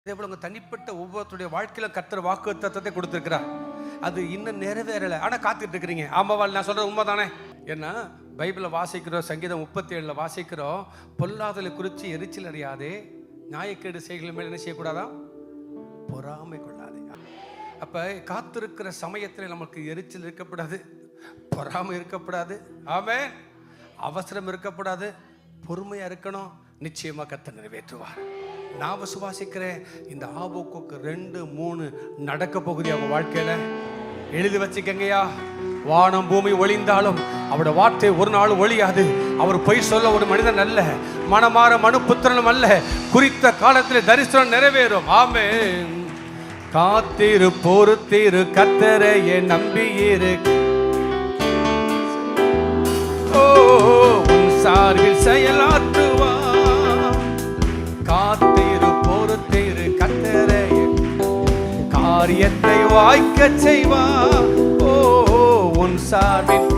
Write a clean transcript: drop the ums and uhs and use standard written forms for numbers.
இதே போல உங்க தனிப்பட்ட ஒவ்வொருத்தருடைய வாழ்க்கையில கர்த்தர் வாக்குத்தத்தத்தை கொடுத்திருக்கிறார். அது இன்னும் நிறைவேறல, ஆனா காத்துட்டு இருக்கிறீங்க. ஆமாவால் நான் சொல்றது உண்மைதானே? ஏன்னா பைபிள வாசிக்கிறோம், சங்கீதம் 37 வாசிக்கிறோம், பொல்லாதலை குறித்து எரிச்சல் அறியாதே, நியாயக்கேடு செய்கள் மேல் என்ன செய்யக்கூடாதா? பொறாமை கொள்ளாதே. அப்ப காத்திருக்கிற சமயத்தில் நமக்கு எரிச்சல் இருக்கக்கூடாது, பொறாமை இருக்கக்கூடாது, ஆமென், அவசரம் இருக்கக்கூடாது, பொறுமையா இருக்கணும். நிச்சயமா கர்த்தர் நிறைவேற்றுவார். நான் விசுவாசிக்கிறேன். இந்த ஆபோக்குக்கு 2-3 நடக்க போகுது அவங்க வாழ்க்கையில. எழுதி வச்சுக்கங்கயா. வானம் பூமி ஒளிந்தாலும் அவருடைய வார்த்தை ஒரு நாள் ஒளியாது. அவர் பொய் சொல்ல ஒரு மனிதன் அல்ல, மனமாற மனுபுத்திரனும் அல்ல. குறித்த காலத்தில் தரிசனம் நிறைவேறும். ஆமென். காத்திரு பொறுத்திரு, கர்த்தரையே நம்பியிரு. ஓ, உன் சார்பில் செயலாற்றுவா. காத்திரு பொறுத்திரு, கர்த்தரையே காரியத்தை வாய்க்க செய்வா. ஓ, உன் சார்பில்